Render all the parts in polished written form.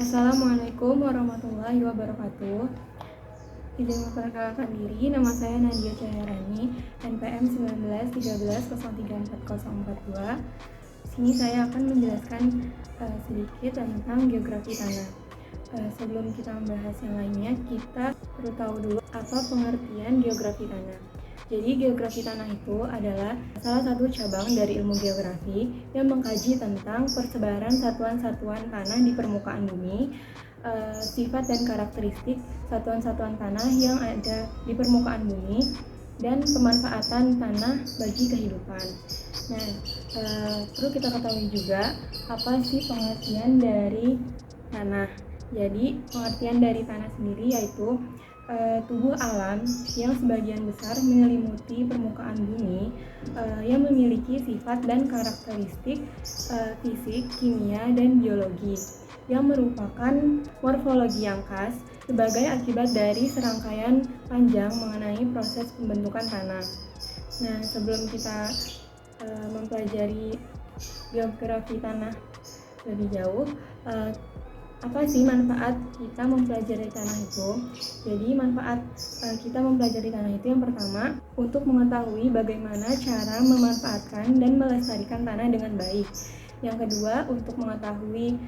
Assalamualaikum warahmatullahi wabarakatuh. Izin memperkenalkan diri, nama saya Nadia Cahyarani, NPM 191301340442. Sini saya akan menjelaskan sedikit tentang geografi tanah. Sebelum kita membahas yang lainnya, kita perlu tahu dulu apa pengertian geografi tanah. Jadi geografi tanah itu adalah salah satu cabang dari ilmu geografi yang mengkaji tentang persebaran satuan-satuan tanah di permukaan bumi, sifat dan karakteristik satuan-satuan tanah yang ada di permukaan bumi, dan pemanfaatan tanah bagi kehidupan. Nah, perlu kita ketahui juga apa sih pengertian dari tanah. Jadi pengertian dari tanah sendiri yaitu tubuh alam yang sebagian besar menyelimuti permukaan bumi, yang memiliki sifat dan karakteristik fisik, kimia, dan biologi yang merupakan morfologi yang khas sebagai akibat dari serangkaian panjang mengenai proses pembentukan tanah. Nah, sebelum kita mempelajari geografi tanah lebih jauh, apa sih manfaat kita mempelajari tanah itu? Jadi manfaat kita mempelajari tanah itu yang pertama, untuk mengetahui bagaimana cara memanfaatkan dan melestarikan tanah dengan baik. Yang kedua, untuk mengetahui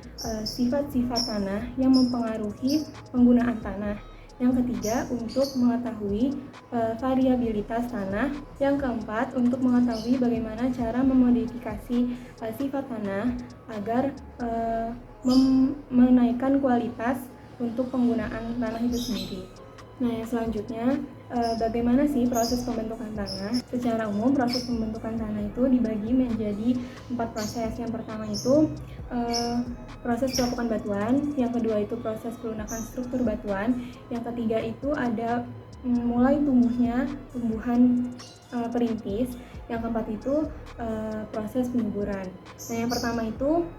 sifat-sifat tanah yang mempengaruhi penggunaan tanah. Yang ketiga, untuk mengetahui variabilitas tanah. Yang keempat, untuk mengetahui bagaimana cara memodifikasi sifat tanah agar menaikkan kualitas untuk penggunaan tanah itu sendiri. Nah, yang selanjutnya, bagaimana sih proses pembentukan tanah? Secara umum, proses pembentukan tanah itu dibagi menjadi 4 proses. Yang pertama itu proses pelapukan batuan, yang kedua itu proses pelunakan struktur batuan, yang ketiga itu ada mulai tumbuhnya tumbuhan perintis, yang keempat itu proses penyuburan. Nah, yang pertama itu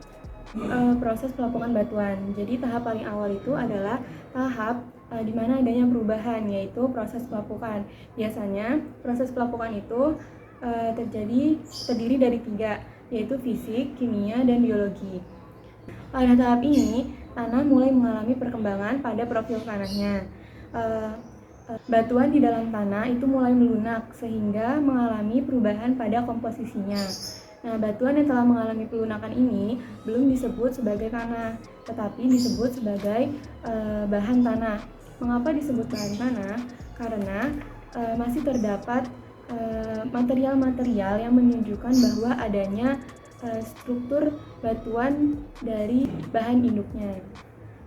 proses pelapukan batuan. Jadi tahap paling awal itu adalah tahap di mana adanya perubahan, yaitu proses pelapukan. Biasanya proses pelapukan itu terdiri dari 3, yaitu fisik, kimia, dan biologi. Pada tahap ini, tanah mulai mengalami perkembangan pada profil tanahnya. Batuan di dalam tanah itu mulai melunak sehingga mengalami perubahan pada komposisinya. Nah, batuan yang telah mengalami pelunakan ini belum disebut sebagai tanah, tetapi disebut sebagai bahan tanah. Mengapa disebut bahan tanah? Karena masih terdapat material-material yang menunjukkan bahwa adanya struktur batuan dari bahan induknya.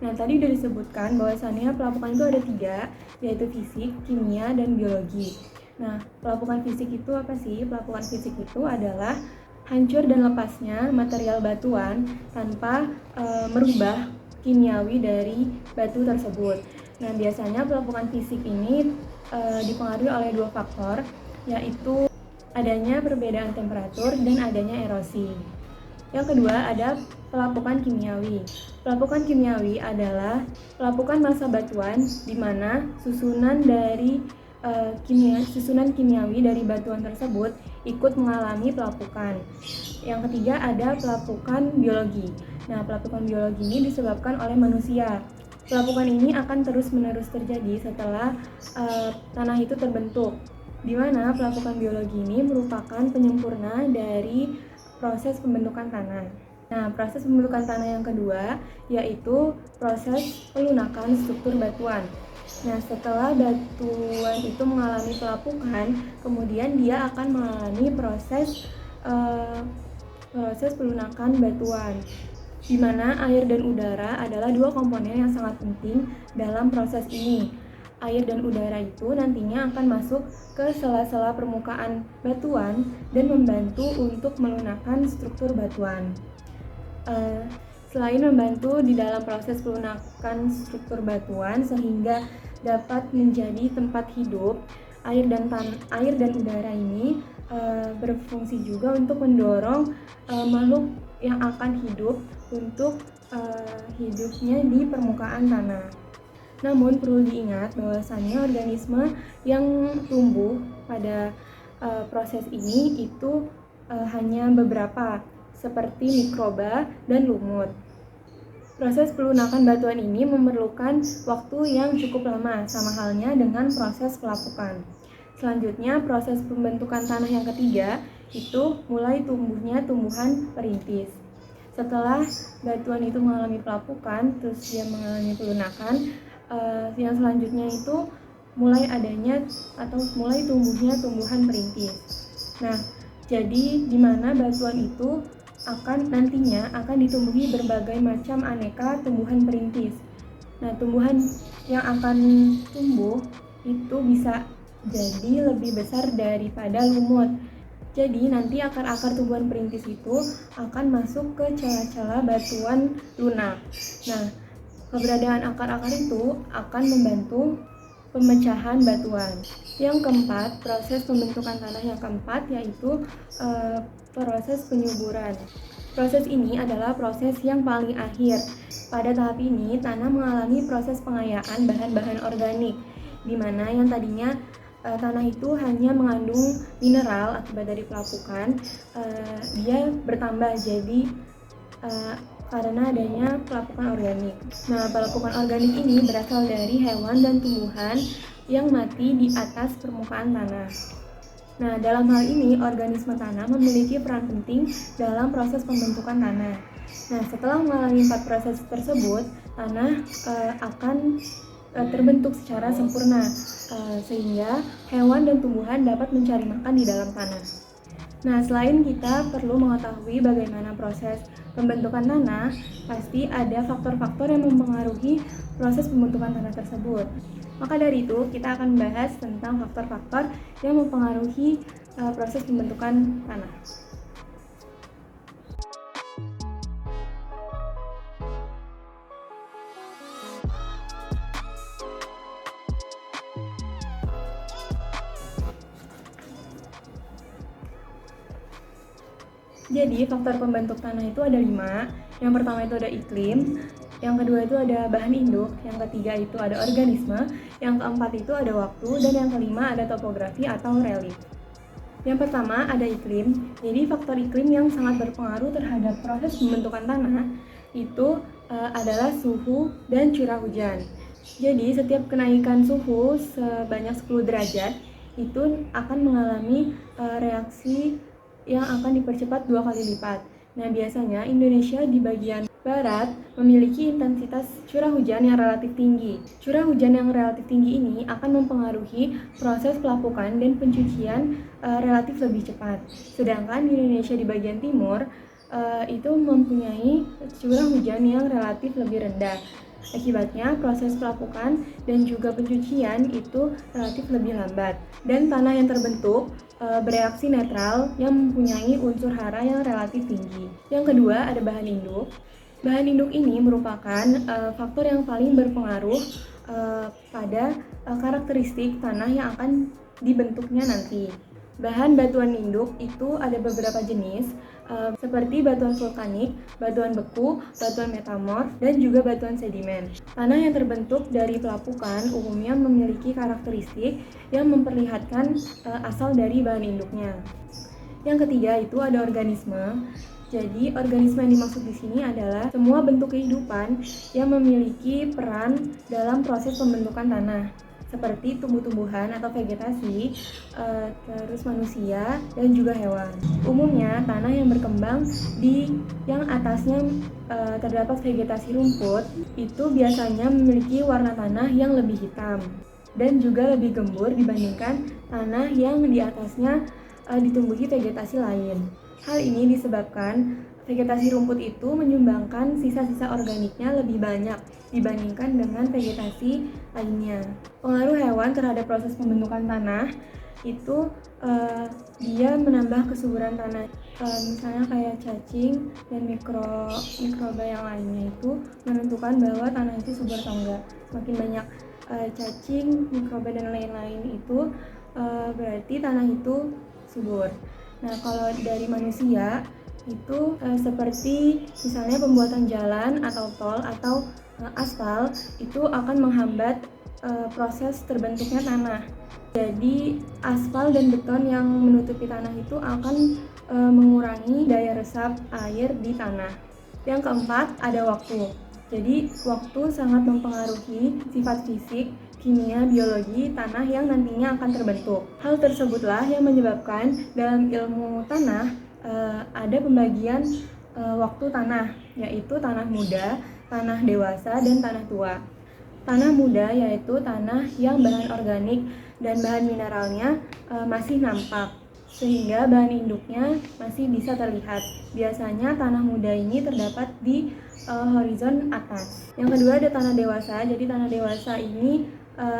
Nah, tadi sudah disebutkan bahwasannya pelapukan itu ada 3, yaitu fisik, kimia, dan biologi. Nah, pelapukan fisik itu apa sih? Pelapukan fisik itu adalah hancur dan lepasnya material batuan tanpa merubah kimiawi dari batu tersebut. Nah, biasanya pelapukan fisik ini dipengaruhi oleh 2 faktor, yaitu adanya perbedaan temperatur dan adanya erosi. Yang kedua ada pelapukan kimiawi. Pelapukan kimiawi adalah pelapukan massa batuan di mana susunan kimiawi dari batuan tersebut ikut mengalami pelapukan. Yang ketiga ada pelapukan biologi. Nah, pelapukan biologi ini disebabkan oleh manusia. Pelapukan ini akan terus-menerus terjadi setelah tanah itu terbentuk, di mana pelapukan biologi ini merupakan penyempurna dari proses pembentukan tanah. Nah, proses pembentukan tanah yang kedua yaitu proses pelunakan struktur batuan. Nah, setelah batuan itu mengalami pelapukan, kemudian dia akan mengalami proses pelunakan batuan, di mana air dan udara adalah 2 komponen yang sangat penting dalam proses ini. Air dan udara itu nantinya akan masuk ke sela-sela permukaan batuan dan membantu untuk melunakkan struktur batuan. Selain membantu di dalam proses pelunakan struktur batuan sehingga dapat menjadi tempat hidup, air dan udara ini berfungsi juga untuk mendorong makhluk yang akan hidup untuk hidupnya di permukaan tanah. Namun perlu diingat bahwasannya organisme yang tumbuh pada proses ini itu hanya beberapa, seperti mikroba dan lumut. Proses pelunakan batuan ini memerlukan waktu yang cukup lama, sama halnya dengan proses pelapukan. Selanjutnya, proses pembentukan tanah yang ketiga itu mulai tumbuhnya tumbuhan perintis. Setelah batuan itu mengalami pelapukan, terus dia mengalami pelunakan, yang selanjutnya itu mulai adanya atau mulai tumbuhnya tumbuhan perintis. Nah, jadi di mana batuan itu nantinya akan ditumbuhi berbagai macam aneka tumbuhan perintis. Nah, tumbuhan yang akan tumbuh itu bisa jadi lebih besar daripada lumut. Jadi nanti akar-akar tumbuhan perintis itu akan masuk ke celah-celah batuan lunak. Nah, keberadaan akar-akar itu akan membantu pemecahan batuan. Yang keempat, proses pembentukan tanah yang keempat yaitu proses penyuburan. Proses ini adalah proses yang paling akhir. Pada tahap ini, tanah mengalami proses pengayaan bahan-bahan organik, di mana yang tadinya tanah itu hanya mengandung mineral akibat dari pelapukan, dia bertambah jadi karena adanya pelapukan organik. Nah, pelapukan organik ini berasal dari hewan dan tumbuhan yang mati di atas permukaan tanah. Nah, dalam hal ini, organisme tanah memiliki peran penting dalam proses pembentukan tanah. Nah, setelah mengalami 4 proses tersebut, tanah akan terbentuk secara sempurna, sehingga hewan dan tumbuhan dapat mencari makan di dalam tanah. Nah, selain kita perlu mengetahui bagaimana proses pembentukan tanah, pasti ada faktor-faktor yang mempengaruhi proses pembentukan tanah tersebut. Maka dari itu, kita akan membahas tentang faktor-faktor yang mempengaruhi proses pembentukan tanah. Jadi, faktor pembentuk tanah itu ada 5. Yang pertama itu ada iklim, yang kedua itu ada bahan induk, yang ketiga itu ada organisme, yang keempat itu ada waktu, dan yang kelima ada topografi atau relief. Yang pertama ada iklim. Jadi faktor iklim yang sangat berpengaruh terhadap proses pembentukan tanah itu adalah suhu dan curah hujan. Jadi setiap kenaikan suhu sebanyak 10 derajat itu akan mengalami reaksi yang akan dipercepat 2 kali lipat. Nah, biasanya Indonesia di bagian barat memiliki intensitas curah hujan yang relatif tinggi. Curah hujan yang relatif tinggi ini akan mempengaruhi proses pelapukan dan pencucian relatif lebih cepat. Sedangkan di Indonesia di bagian timur itu mempunyai curah hujan yang relatif lebih rendah. Akibatnya, proses pelapukan dan juga pencucian itu relatif lebih lambat. Dan tanah yang terbentuk bereaksi netral yang mempunyai unsur hara yang relatif tinggi. Yang kedua, ada bahan induk. Bahan induk ini merupakan faktor yang paling berpengaruh pada karakteristik tanah yang akan dibentuknya nanti. Bahan batuan induk itu ada beberapa jenis, seperti batuan vulkanik, batuan beku, batuan metamorf, dan juga batuan sedimen. Tanah yang terbentuk dari pelapukan umumnya memiliki karakteristik yang memperlihatkan asal dari bahan induknya. Yang ketiga itu ada organisme. Jadi, organisme yang dimaksud di sini adalah semua bentuk kehidupan yang memiliki peran dalam proses pembentukan tanah, seperti tumbuh-tumbuhan atau vegetasi, terus manusia dan juga hewan. Umumnya tanah yang berkembang yang atasnya terdapat vegetasi rumput itu biasanya memiliki warna tanah yang lebih hitam dan juga lebih gembur dibandingkan tanah yang di atasnya ditumbuhi vegetasi lain. Hal ini disebabkan vegetasi rumput itu menyumbangkan sisa-sisa organiknya lebih banyak dibandingkan dengan vegetasi lainnya. Pengaruh hewan terhadap proses pembentukan tanah itu dia menambah kesuburan tanah. Misalnya kayak cacing dan mikroba yang lainnya itu menentukan bahwa tanah itu subur atau enggak. Semakin banyak cacing, mikroba dan lain-lain itu berarti tanah itu subur. Nah, kalau dari manusia itu seperti misalnya pembuatan jalan atau tol atau aspal itu akan menghambat proses terbentuknya tanah. Jadi aspal dan beton yang menutupi tanah itu akan mengurangi daya resap air di tanah. Yang keempat ada waktu. Jadi, waktu sangat mempengaruhi sifat fisik, kimia, biologi tanah yang nantinya akan terbentuk. Hal tersebutlah yang menyebabkan dalam ilmu tanah ada pembagian waktu tanah, yaitu tanah muda, tanah dewasa, dan tanah tua. Tanah muda yaitu tanah yang bahan organik dan bahan mineralnya masih nampak, sehingga bahan induknya masih bisa terlihat. Biasanya tanah muda ini terdapat di horizon atas. Yang kedua ada tanah dewasa. Jadi tanah dewasa ini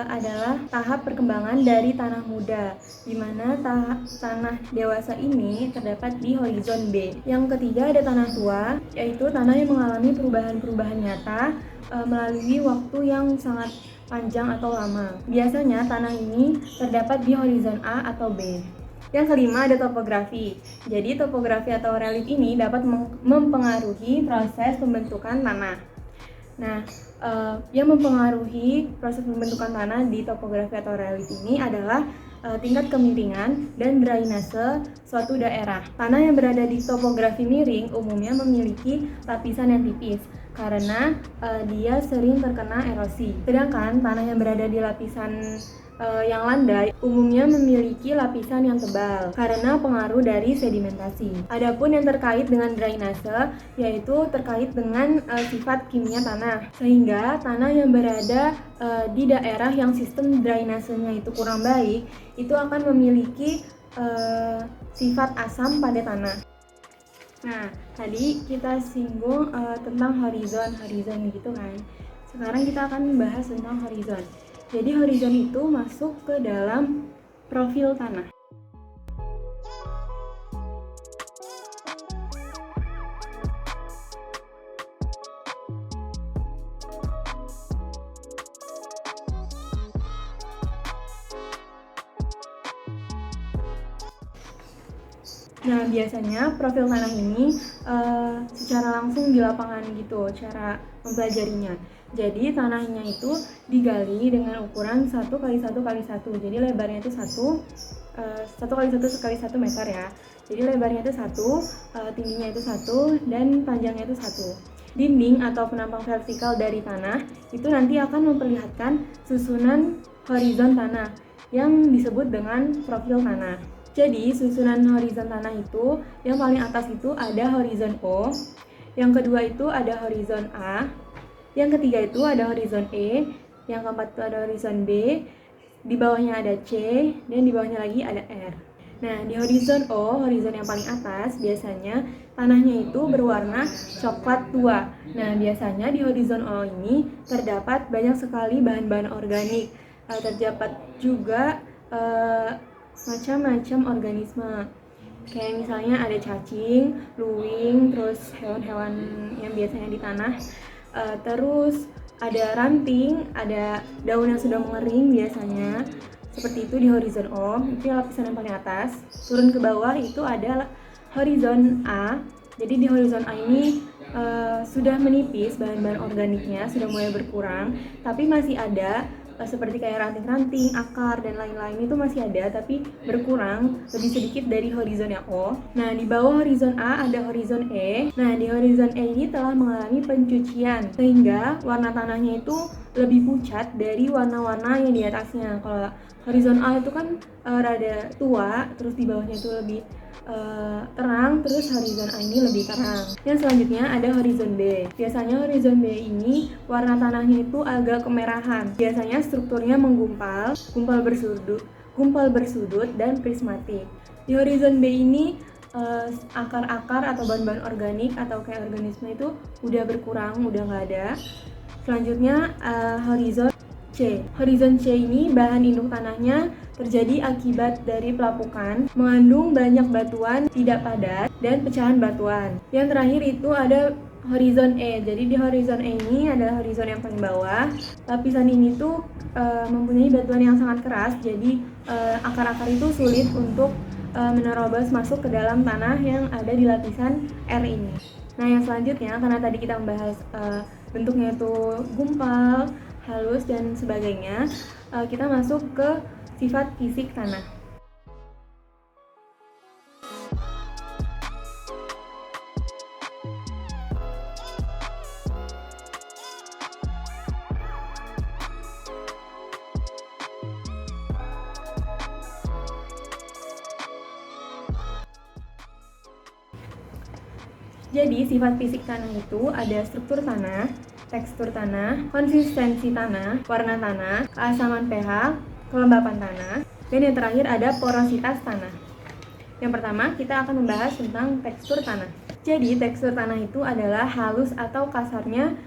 adalah tahap perkembangan dari tanah muda, di mana tanah dewasa ini terdapat di horizon B. Yang ketiga ada tanah tua, yaitu tanah yang mengalami perubahan-perubahan nyata melalui waktu yang sangat panjang atau lama. Biasanya tanah ini terdapat di horizon A atau B. Yang kelima ada topografi. Jadi topografi atau relief ini dapat mempengaruhi proses pembentukan tanah. Nah, yang mempengaruhi proses pembentukan tanah di topografi atau relief ini adalah tingkat kemiringan dan drainase suatu daerah. Tanah yang berada di topografi miring umumnya memiliki lapisan yang tipis karena dia sering terkena erosi. Sedangkan tanah yang berada di lapisan yang landai umumnya memiliki lapisan yang tebal karena pengaruh dari sedimentasi. Adapun yang terkait dengan drainase yaitu terkait dengan sifat kimia tanah, sehingga tanah yang berada di daerah yang sistem drainasenya itu kurang baik itu akan memiliki sifat asam pada tanah. Nah, tadi kita singgung tentang horizon gitu kan. Sekarang kita akan membahas tentang horizon. Jadi horizon itu masuk ke dalam profil tanah. Nah, biasanya profil tanah ini secara langsung di lapangan gitu, cara mempelajarinya. Jadi tanahnya itu digali dengan ukuran 1 kali 1 kali 1. Jadi lebarnya itu 1 kali 1 meter ya. Jadi lebarnya itu 1, tingginya itu 1, dan panjangnya itu 1. Dinding atau penampang vertikal dari tanah itu nanti akan memperlihatkan susunan horizon tanah yang disebut dengan profil tanah. Jadi susunan horizon tanah itu yang paling atas itu ada horizon O, yang kedua itu ada horizon A, yang ketiga itu ada horizon E, yang keempat itu ada horizon B, di bawahnya ada C, dan di bawahnya lagi ada R. Nah, di horizon O, horizon yang paling atas, biasanya tanahnya itu berwarna coklat tua. Nah, biasanya di horizon O ini terdapat banyak sekali bahan-bahan organik. Terdapat juga macam-macam organisme. Kayak misalnya ada cacing, luwing, terus hewan-hewan yang biasanya di tanah. Terus ada ranting, ada daun yang sudah mengering biasanya. Seperti itu di horizon O, itu lapisan yang paling atas. Turun ke bawah itu ada horizon A. Jadi di horizon A ini sudah menipis bahan-bahan organiknya, sudah mulai berkurang, tapi masih ada seperti kayak ranting-ranting, akar, dan lain-lain itu masih ada, tapi berkurang lebih sedikit dari horizon yang O. Nah, di bawah horizon A ada horizon E. Nah, di horizon E ini telah mengalami pencucian, sehingga warna tanahnya itu lebih pucat dari warna-warna yang di atasnya. Kalau horizon A itu kan rada tua, terus di bawahnya itu lebih terang, terus horizon A ini lebih terang. Yang selanjutnya ada horizon B. Biasanya horizon B ini warna tanahnya itu agak kemerahan. Biasanya strukturnya menggumpal, gumpal bersudut dan prismatik. Di horizon B ini akar-akar atau bahan-bahan organik atau kayak organisme itu udah berkurang, udah nggak ada. Selanjutnya horizon C. Horizon C ini bahan induk tanahnya terjadi akibat dari pelapukan, mengandung banyak batuan tidak padat dan pecahan batuan. Yang terakhir itu ada horizon E. Jadi di horizon E ini adalah horizon yang paling bawah. Lapisan ini tuh mempunyai batuan yang sangat keras, jadi akar-akar itu sulit untuk menerobos masuk ke dalam tanah yang ada di lapisan R ini. Nah, yang selanjutnya karena tadi kita membahas bentuknya itu gumpal, halus, dan sebagainya, kita masuk ke sifat fisik tanah. Jadi sifat fisik tanah itu ada struktur tanah, tekstur tanah, konsistensi tanah, warna tanah, keasaman pH, kelembapan tanah, dan yang terakhir ada porositas tanah. Yang pertama, kita akan membahas tentang tekstur tanah. Jadi, tekstur tanah itu adalah halus atau kasarnya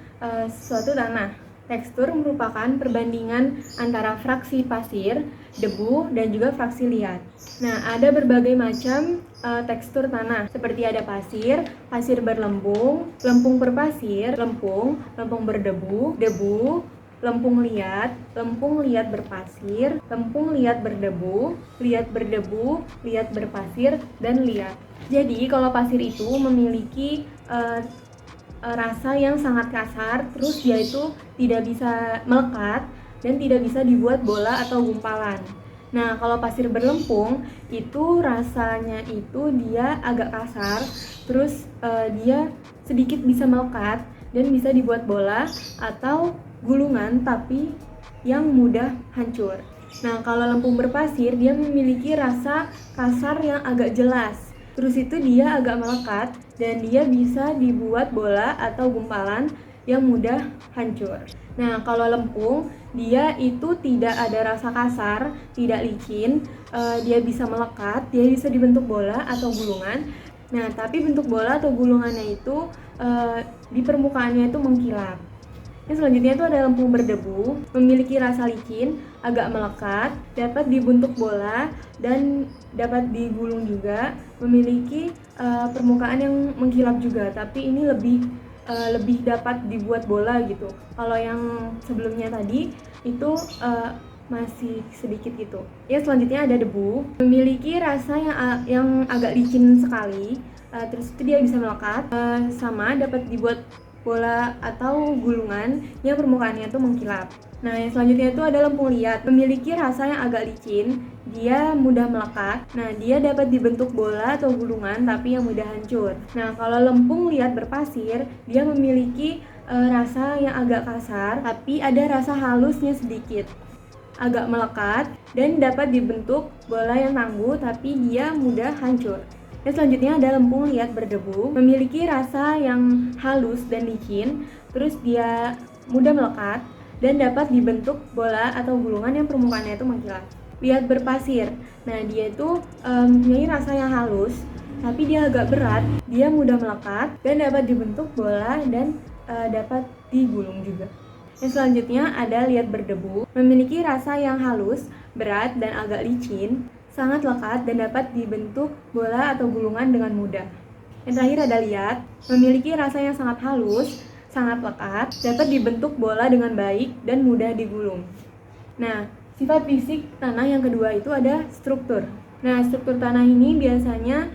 suatu tanah. Tekstur merupakan perbandingan antara fraksi pasir, debu, dan juga fraksi liat. Nah, ada berbagai macam tekstur tanah, seperti ada pasir, pasir berlempung, lempung berpasir, lempung berdebu, debu, lempung liat berpasir, lempung liat berdebu, liat berpasir, dan liat. Jadi, kalau pasir itu memiliki rasa yang sangat kasar, terus dia itu tidak bisa melekat dan tidak bisa dibuat bola atau gumpalan. Nah, kalau pasir berlempung itu rasanya itu dia agak kasar, terus dia sedikit bisa melekat dan bisa dibuat bola atau gulungan tapi yang mudah hancur. Nah, kalau lempung berpasir dia memiliki rasa kasar yang agak jelas. Terus itu dia agak melekat dan dia bisa dibuat bola atau gumpalan yang mudah hancur. Nah, kalau lempung dia itu tidak ada rasa kasar, tidak licin, dia bisa melekat, dia bisa dibentuk bola atau gulungan. Nah, tapi bentuk bola atau gulungannya itu di permukaannya itu mengkilap. Yang selanjutnya itu ada lempung berdebu, memiliki rasa licin, agak melekat, dapat dibentuk bola dan dapat digulung juga, memiliki permukaan yang mengkilap juga, tapi ini lebih dapat dibuat bola gitu. Kalau yang sebelumnya tadi itu masih sedikit gitu. Ya, selanjutnya ada debu, memiliki rasa yang agak licin sekali, terus itu dia bisa melekat, sama dapat dibuat bola atau gulungan yang permukaannya itu mengkilap. Nah, yang selanjutnya itu ada lempung liat, memiliki rasa yang agak licin, dia mudah melekat. Nah, dia dapat dibentuk bola atau gulungan tapi yang mudah hancur. Nah, kalau lempung liat berpasir, dia memiliki rasa yang agak kasar tapi ada rasa halusnya sedikit, agak melekat dan dapat dibentuk bola yang tangguh tapi dia mudah hancur. Dan selanjutnya ada lempung liat berdebu, memiliki rasa yang halus dan licin, terus dia mudah melekat dan dapat dibentuk bola atau gulungan yang permukaannya itu mengkilap. Liat berpasir, nah dia itu memiliki rasa yang halus, tapi dia agak berat, dia mudah melekat dan dapat dibentuk bola dan dapat digulung juga. Yang selanjutnya ada liat berdebu, memiliki rasa yang halus, berat dan agak licin, sangat lekat dan dapat dibentuk bola atau gulungan dengan mudah. Yang terakhir ada liat, memiliki rasa yang sangat halus, sangat lekat, dapat dibentuk bola dengan baik dan mudah digulung. Nah, sifat fisik tanah yang kedua itu ada struktur. Nah, struktur tanah ini biasanya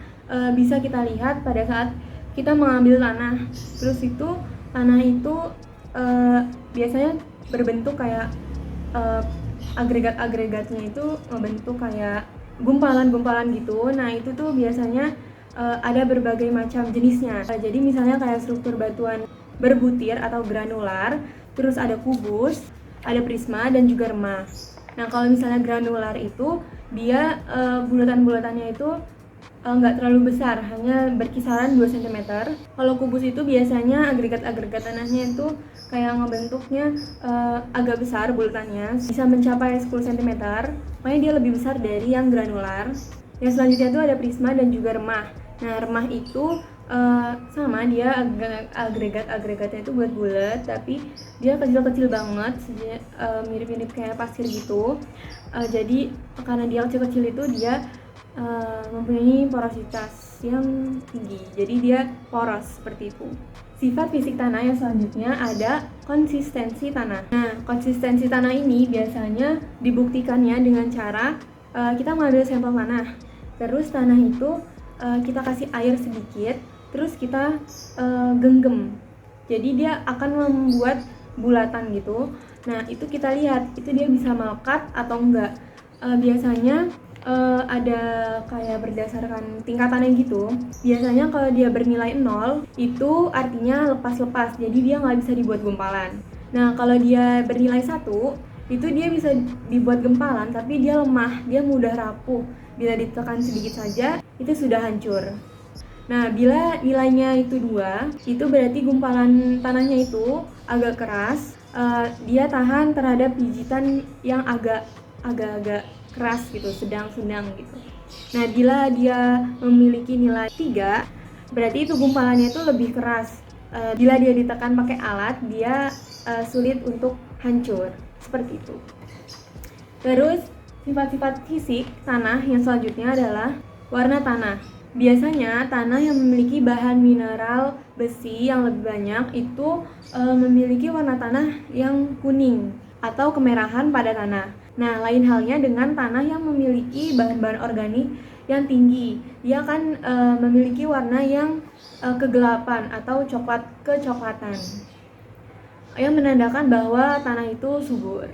bisa kita lihat pada saat kita mengambil tanah. Terus itu tanah itu biasanya berbentuk kayak agregat-agregatnya itu membentuk kayak gumpalan-gumpalan gitu. Nah, itu tuh biasanya ada berbagai macam jenisnya. Jadi misalnya kayak struktur batuan berbutir atau granular, terus ada kubus, ada prisma dan juga remah. Nah, kalau misalnya granular itu dia bulatan-bulatannya itu nggak terlalu besar, hanya berkisaran 2 cm. Kalau kubus itu biasanya agregat-agregat tanahnya itu kayak ngebentuknya agak besar bulatannya, bisa mencapai 10 cm, makanya dia lebih besar dari yang granular. Yang selanjutnya itu ada prisma dan juga remah. Nah, remah itu sama, dia agregat-agregatnya itu bulat-bulat, tapi dia kecil-kecil banget, mirip-mirip kayak pasir gitu. Jadi karena dia kecil-kecil itu dia mempunyai porositas yang tinggi, jadi dia poros seperti itu. Sifat fisik tanah yang selanjutnya ada konsistensi tanah. Nah, konsistensi tanah ini biasanya dibuktikannya dengan cara kita mengambil sampel tanah, terus tanah itu kita kasih air sedikit, terus kita genggam, jadi dia akan membuat bulatan gitu. Nah, itu kita lihat itu dia bisa melekat atau enggak. Biasanya ada kayak berdasarkan tingkatannya gitu. Biasanya kalau dia bernilai 0 itu artinya lepas-lepas, jadi dia nggak bisa dibuat gumpalan. Nah, kalau dia bernilai 1 itu dia bisa dibuat gumpalan tapi dia lemah, dia mudah rapuh, bila ditekan sedikit saja itu sudah hancur. Nah, bila nilainya itu 2, itu berarti gumpalan tanahnya itu agak keras, dia tahan terhadap pijitan yang agak-agak keras gitu, sedang-sedang gitu. Nah, bila dia memiliki nilai 3, berarti itu gumpalannya itu lebih keras. Bila dia ditekan pakai alat, dia sulit untuk hancur, seperti itu. Terus sifat-sifat fisik tanah yang selanjutnya adalah warna tanah. Biasanya tanah yang memiliki bahan mineral besi yang lebih banyak itu memiliki warna tanah yang kuning atau kemerahan pada tanah. Nah, lain halnya dengan tanah yang memiliki bahan-bahan organik yang tinggi. Dia akan memiliki warna yang kegelapan atau coklat kecoklatan, yang menandakan bahwa tanah itu subur.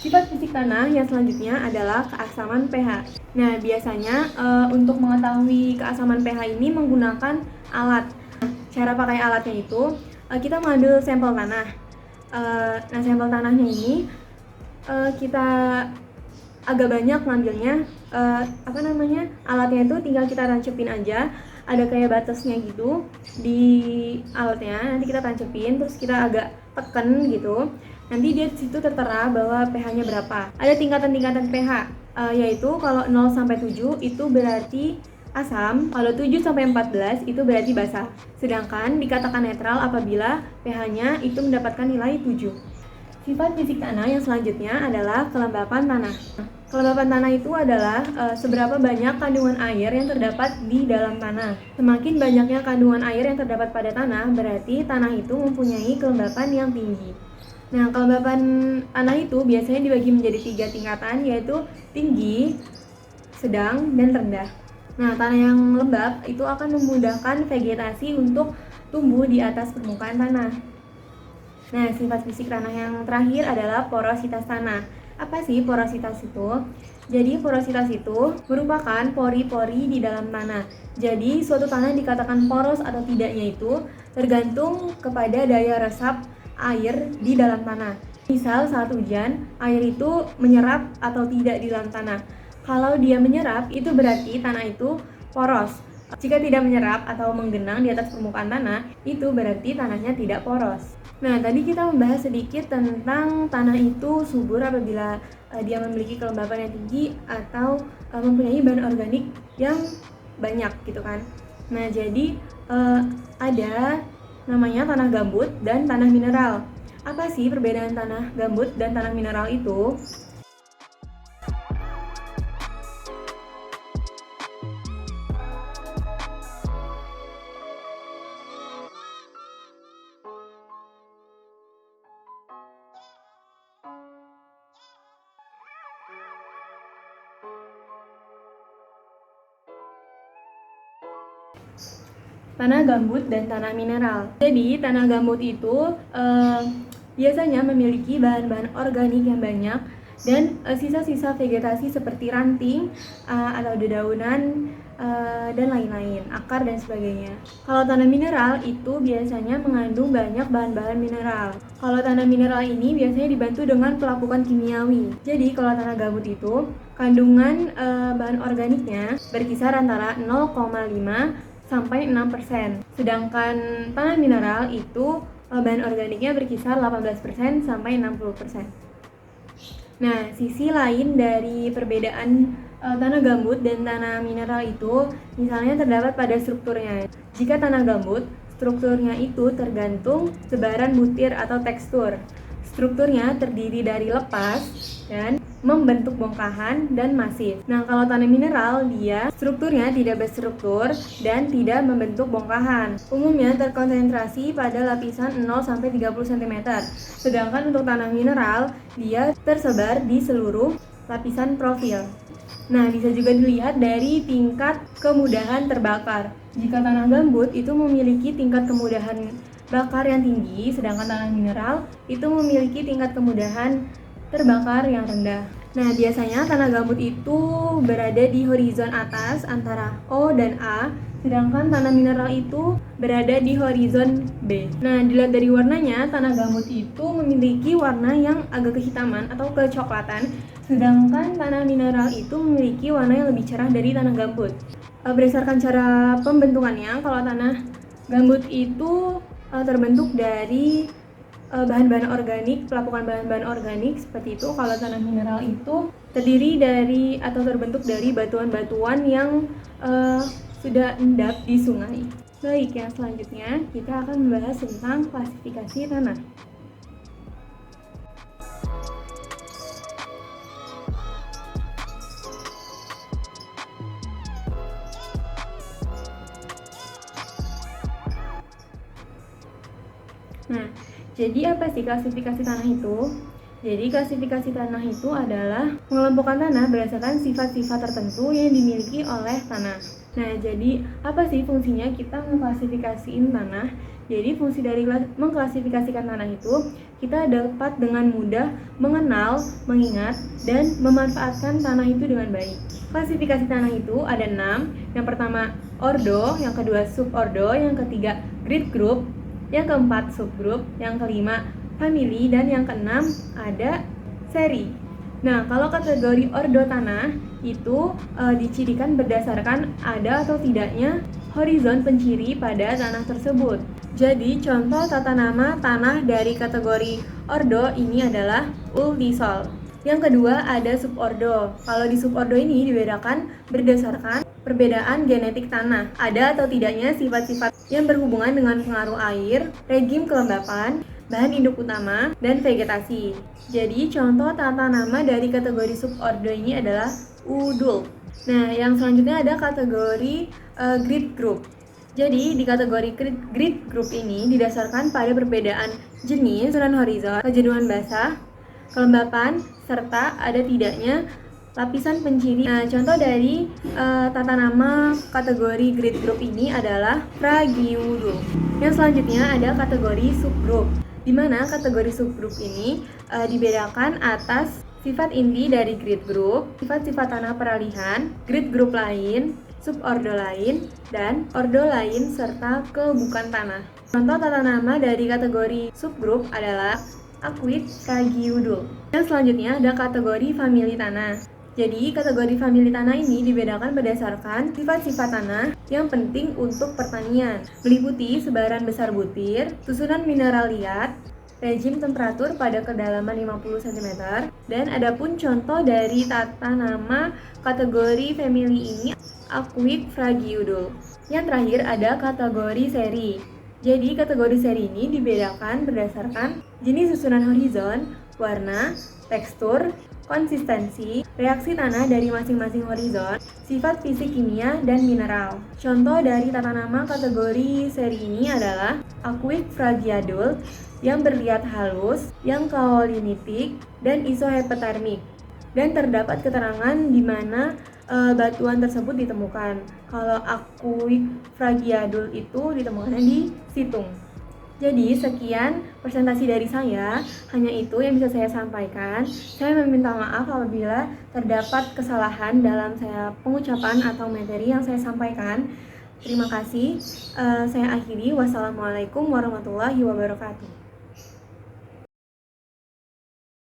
Sifat fisik tanah yang selanjutnya adalah keasaman pH. Nah, biasanya untuk mengetahui keasaman pH ini menggunakan alat. Nah, cara pakai alatnya itu kita mengambil sampel tanah. Nah, sampel tanahnya ini kita agak banyak ngambilnya. Alatnya itu tinggal kita tancepin aja. Ada kayak batasnya gitu di alatnya. Nanti kita tancepin, terus kita agak tekan gitu. Nanti dia di situ tertera bahwa pH-nya berapa. Ada tingkatan-tingkatan pH, yaitu kalau 0 sampai 7 itu berarti asam, kalau 7 sampai 14 itu berarti basa. Sedangkan dikatakan netral apabila pH-nya itu mendapatkan nilai 7. Sifat fisik tanah yang selanjutnya adalah kelembapan tanah. Kelembapan tanah itu adalah seberapa banyak kandungan air yang terdapat di dalam tanah. Semakin banyaknya kandungan air yang terdapat pada tanah, berarti tanah itu mempunyai kelembapan yang tinggi. Nah, kelembapan tanah itu biasanya dibagi menjadi 3 tingkatan, yaitu tinggi, sedang, dan rendah. Nah, tanah yang lembab itu akan memudahkan vegetasi untuk tumbuh di atas permukaan tanah. Nah, sifat fisik tanah yang terakhir adalah porositas tanah. Apa sih porositas itu? Jadi, porositas itu merupakan pori-pori di dalam tanah. Jadi, suatu tanah dikatakan poros atau tidaknya itu tergantung kepada daya resap air di dalam tanah. Misal saat hujan, air itu menyerap atau tidak di dalam tanah. Kalau dia menyerap, itu berarti tanah itu poros. Jika tidak menyerap atau menggenang di atas permukaan tanah, itu berarti tanahnya tidak poros. Nah, tadi kita membahas sedikit tentang tanah itu subur apabila dia memiliki kelembapan yang tinggi atau mempunyai bahan organik yang banyak gitu kan. Nah, jadi ada namanya tanah gambut dan tanah mineral. Apa sih perbedaan tanah gambut dan tanah mineral itu? Tanah gambut dan tanah mineral. Jadi tanah gambut itu biasanya memiliki bahan-bahan organik yang banyak dan sisa-sisa vegetasi seperti ranting atau dedaunan dan lain-lain, akar dan sebagainya. Kalau tanah mineral itu biasanya mengandung banyak bahan-bahan mineral. Kalau tanah mineral ini biasanya dibantu dengan pelapukan kimiawi. Jadi kalau tanah gambut itu kandungan bahan organiknya berkisar antara 0,5 sampai 6%. Sedangkan tanah mineral itu bahan organiknya berkisar 18% sampai 60%. Nah, sisi lain dari perbedaan tanah gambut dan tanah mineral itu misalnya terdapat pada strukturnya. Jika tanah gambut, strukturnya itu tergantung sebaran butir atau tekstur. Strukturnya terdiri dari lepas dan membentuk bongkahan dan masif. Nah, kalau tanah mineral dia strukturnya tidak berstruktur dan tidak membentuk bongkahan. Umumnya terkonsentrasi pada lapisan 0 sampai 30 cm. Sedangkan untuk tanah mineral dia tersebar di seluruh lapisan profil. Nah, bisa juga dilihat dari tingkat kemudahan terbakar. Jika tanah gambut itu memiliki tingkat kemudahan bakar yang tinggi, sedangkan tanah mineral itu memiliki tingkat kemudahan terbakar yang rendah. Nah, biasanya tanah gambut itu berada di horizon atas antara O dan A, sedangkan tanah mineral itu berada di horizon B. Nah, dilihat dari warnanya, tanah gambut itu memiliki warna yang agak kehitaman atau kecoklatan, sedangkan tanah mineral itu memiliki warna yang lebih cerah dari tanah gambut. Berdasarkan cara pembentukannya, kalau tanah gambut itu terbentuk dari bahan-bahan organik, pelapukan bahan-bahan organik seperti itu. Kalau tanah mineral itu terdiri dari atau terbentuk dari batuan-batuan yang sudah endap di sungai. Baik, yang selanjutnya kita akan membahas tentang klasifikasi tanah. Nah, jadi apa sih klasifikasi tanah itu? Jadi klasifikasi tanah itu adalah mengelompokkan tanah berdasarkan sifat-sifat tertentu yang dimiliki oleh tanah. Nah, jadi apa sih fungsinya kita mengklasifikasiin tanah? Jadi fungsi dari mengklasifikasikan tanah itu, kita dapat dengan mudah mengenal, mengingat, dan memanfaatkan tanah itu dengan baik. Klasifikasi tanah itu ada 6. Yang pertama ordo, yang kedua subordo, yang ketiga grade group, yang keempat subgroup, yang kelima family, dan yang keenam ada seri. Nah, kalau kategori ordo tanah itu dicirikan berdasarkan ada atau tidaknya horizon penciri pada tanah tersebut. Jadi, contoh tata nama tanah dari kategori ordo ini adalah ultisol. Yang kedua ada subordo. Kalau di subordo ini dibedakan berdasarkan perbedaan genetik tanah. Ada atau tidaknya sifat-sifat yang berhubungan dengan pengaruh air, regim kelembapan, bahan induk utama, dan vegetasi. Jadi contoh tata nama dari kategori subordo ini adalah udul. Nah, yang selanjutnya ada kategori grid group. Jadi di kategori grid group ini didasarkan pada perbedaan jenis, susunan horizon, kejenuhan basah, kelembapan, serta ada tidaknya lapisan penciri. Nah, contoh dari tata nama kategori grid group ini adalah Fragiudul. Yang selanjutnya ada kategori subgroup, di mana kategori subgroup ini dibedakan atas sifat inti dari grid group, sifat-sifat tanah peralihan, grid group lain, subordo lain, dan ordo lain, serta kebukan tanah. Contoh tata nama dari kategori subgroup adalah Aquit Fragiudul. Yang selanjutnya ada kategori famili tanah. Jadi, kategori famili tanah ini dibedakan berdasarkan sifat-sifat tanah yang penting untuk pertanian, meliputi sebaran besar butir, susunan mineral liat, rejim temperatur pada kedalaman 50 cm, dan adapun contoh dari tata nama kategori famili ini Aquit Fragiudul. Yang terakhir ada kategori seri. Jadi, kategori seri ini dibedakan berdasarkan jenis susunan horizon, warna, tekstur, konsistensi, reaksi tanah dari masing-masing horizon, sifat fisik kimia, dan mineral. Contoh dari tata nama kategori seri ini adalah Aquit Fragiudul yang berliat halus, yang kaolinitik, dan isohypotermik. Dan terdapat keterangan di mana batuan tersebut ditemukan. Kalau Aquit Fragiudul itu ditemukannya di Situng. Jadi sekian presentasi dari saya, hanya itu yang bisa saya sampaikan. Saya meminta maaf apabila terdapat kesalahan dalam saya pengucapan atau materi yang saya sampaikan. Terima kasih. Saya akhiri. Wassalamualaikum warahmatullahi wabarakatuh.